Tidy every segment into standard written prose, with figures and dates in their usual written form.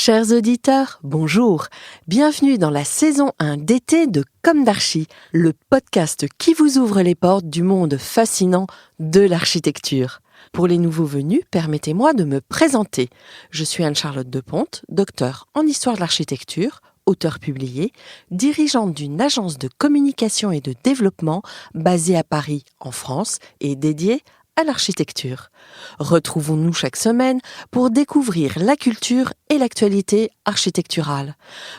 Chers auditeurs, bonjour. Bienvenue dans la saison 1 d'été de Comme d'Archi, le podcast qui vous ouvre les portes du monde fascinant de l'architecture. Pour les nouveaux venus, permettez-moi de me présenter. Je suis Anne-Charlotte Deponte, docteure en histoire de l'architecture, auteure publiée, dirigeante d'une agence de communication et de développement basée à Paris, en France, et dédiée à l'architecture. Retrouvons-nous chaque semaine pour découvrir la culture et l'actualité architecturale.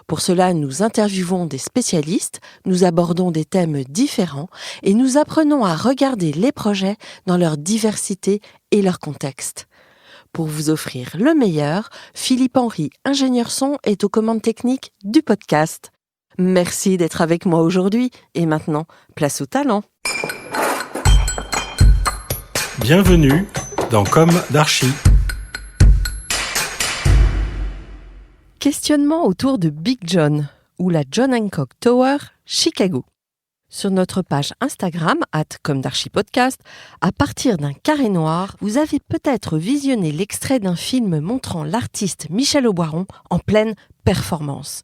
Pour cela, nous interviewons des spécialistes, nous abordons des thèmes différents et nous apprenons à regarder les projets dans leur diversité et leur contexte. Pour vous offrir le meilleur, Philippe Henry, ingénieur son, est aux commandes techniques du podcast. Merci d'être avec moi aujourd'hui et maintenant, place au talent. Bienvenue dans Comme d'Archi. Questionnement autour de Big John ou la John Hancock Tower, Chicago. Sur notre page Instagram, @commedarchipodcast, à partir d'un carré noir, vous avez peut-être visionné l'extrait d'un film montrant l'artiste Michel Auboiron en pleine performance.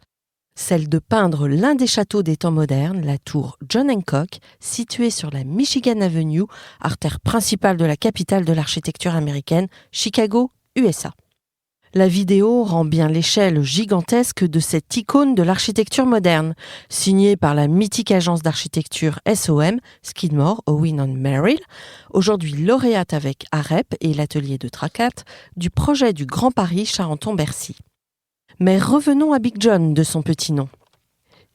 Celle de peindre l'un des châteaux des temps modernes, la tour John Hancock, située sur la Michigan Avenue, artère principale de la capitale de l'architecture américaine, Chicago, USA. La vidéo rend bien l'échelle gigantesque de cette icône de l'architecture moderne, signée par la mythique agence d'architecture SOM, Skidmore, Owen & Merrill, aujourd'hui lauréate avec AREP et l'atelier de Tracat, du projet du Grand Paris Charenton-Bercy. Mais revenons à Big John de son petit nom.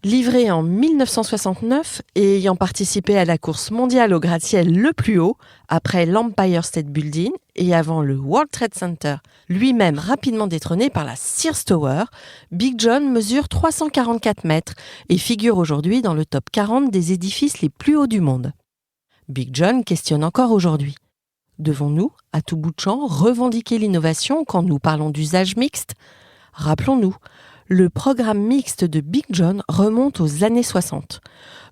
Livré en 1969 et ayant participé à la course mondiale au gratte-ciel le plus haut, après l'Empire State Building et avant le World Trade Center, lui-même rapidement détrôné par la Sears Tower, Big John mesure 344 mètres et figure aujourd'hui dans le top 40 des édifices les plus hauts du monde. Big John questionne encore aujourd'hui. Devons-nous, à tout bout de champ, revendiquer l'innovation quand nous parlons d'usage mixte ? Rappelons-nous, le programme mixte de Big John remonte aux années 60.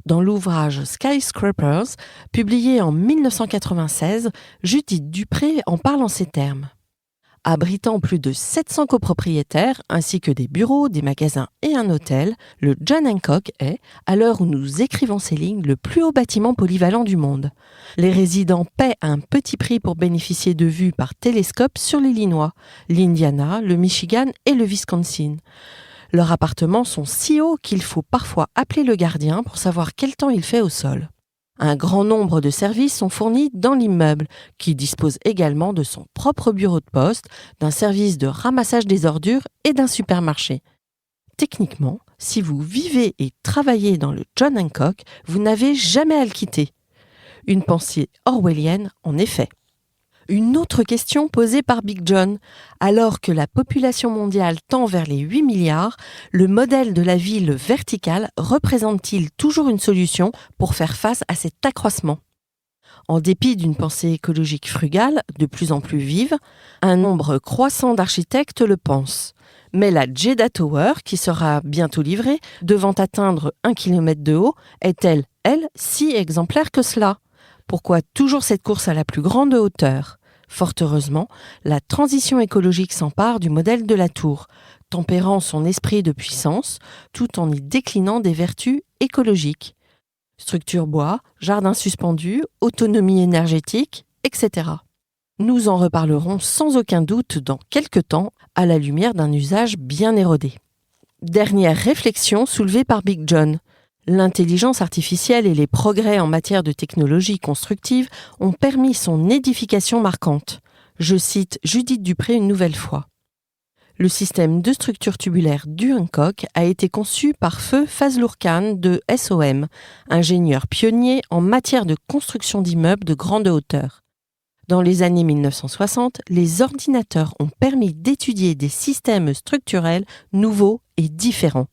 Dans l'ouvrage Skyscrapers, publié en 1996, Judith Dupré en parle en ces termes. Abritant plus de 700 copropriétaires, ainsi que des bureaux, des magasins et un hôtel, le John Hancock est, à l'heure où nous écrivons ces lignes, le plus haut bâtiment polyvalent du monde. Les résidents paient un petit prix pour bénéficier de vues par télescope sur l'Illinois, l'Indiana, le Michigan et le Wisconsin. Leurs appartements sont si hauts qu'il faut parfois appeler le gardien pour savoir quel temps il fait au sol. Un grand nombre de services sont fournis dans l'immeuble, qui dispose également de son propre bureau de poste, d'un service de ramassage des ordures et d'un supermarché. Techniquement, si vous vivez et travaillez dans le John Hancock, vous n'avez jamais à le quitter. Une pensée orwellienne, en effet. Une autre question posée par Big John. Alors que la population mondiale tend vers les 8 milliards, le modèle de la ville verticale représente-t-il toujours une solution pour faire face à cet accroissement ? En dépit d'une pensée écologique frugale, de plus en plus vive, un nombre croissant d'architectes le pensent. Mais la Jeddah Tower, qui sera bientôt livrée, devant atteindre 1 km de haut, est-elle, elle, si exemplaire que cela ? Pourquoi toujours cette course à la plus grande hauteur ? Fort heureusement, la transition écologique s'empare du modèle de la tour, tempérant son esprit de puissance tout en y déclinant des vertus écologiques. Structure bois, jardin suspendu, autonomie énergétique, etc. Nous en reparlerons sans aucun doute dans quelques temps à la lumière d'un usage bien érodé. Dernière réflexion soulevée par Big John. L'intelligence artificielle et les progrès en matière de technologie constructive ont permis son édification marquante. Je cite Judith Dupré une nouvelle fois. Le système de structure tubulaire du Hancock a été conçu par Feu Fazlur Khan de SOM, ingénieur pionnier en matière de construction d'immeubles de grande hauteur. Dans les années 1960, les ordinateurs ont permis d'étudier des systèmes structurels nouveaux et différents.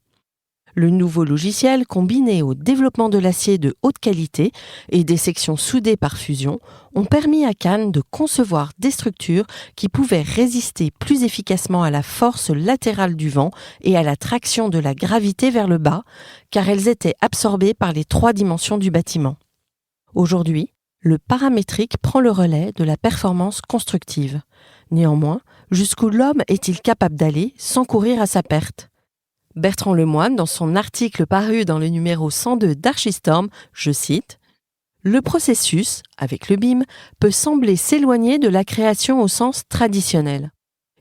Le nouveau logiciel, combiné au développement de l'acier de haute qualité et des sections soudées par fusion, ont permis à Khan de concevoir des structures qui pouvaient résister plus efficacement à la force latérale du vent et à la traction de la gravité vers le bas, car elles étaient absorbées par les 3 dimensions du bâtiment. Aujourd'hui, le paramétrique prend le relais de la performance constructive. Néanmoins, Jusqu'où l'homme est-il capable d'aller sans courir à sa perte ? Bertrand Lemoine, dans son article paru dans le numéro 102 d'Archistorm, je cite « Le processus, avec le BIM, peut sembler s'éloigner de la création au sens traditionnel.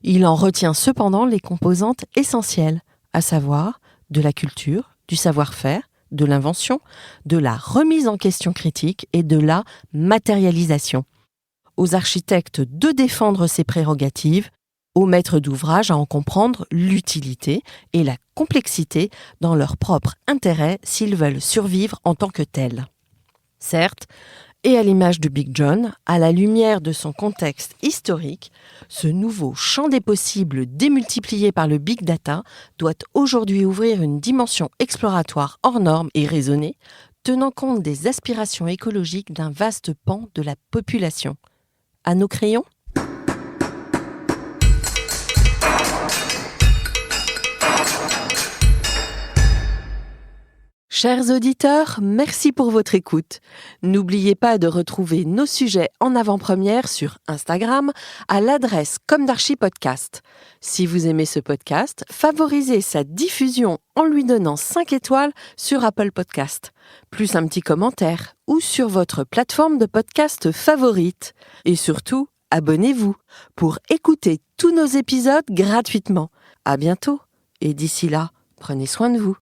Il en retient cependant les composantes essentielles, à savoir de la culture, du savoir-faire, de l'invention, de la remise en question critique et de la matérialisation. Aux architectes de défendre ces prérogatives, aux maîtres d'ouvrage à en comprendre l'utilité et la complexité dans leur propre intérêt s'ils veulent survivre en tant que tels. » Certes, et à l'image de Big John, à la lumière de son contexte historique, ce nouveau champ des possibles démultiplié par le Big Data doit aujourd'hui ouvrir une dimension exploratoire hors norme et raisonnée, tenant compte des aspirations écologiques d'un vaste pan de la population. À nos crayons ? Chers auditeurs, merci pour votre écoute. N'oubliez pas de retrouver nos sujets en avant-première sur Instagram à l'adresse Comme d'Archi Podcast. Si vous aimez ce podcast, favorisez sa diffusion en lui donnant 5 étoiles sur Apple Podcast, plus un petit commentaire ou sur votre plateforme de podcast favorite. Et surtout, abonnez-vous pour écouter tous nos épisodes gratuitement. À bientôt et d'ici là, prenez soin de vous.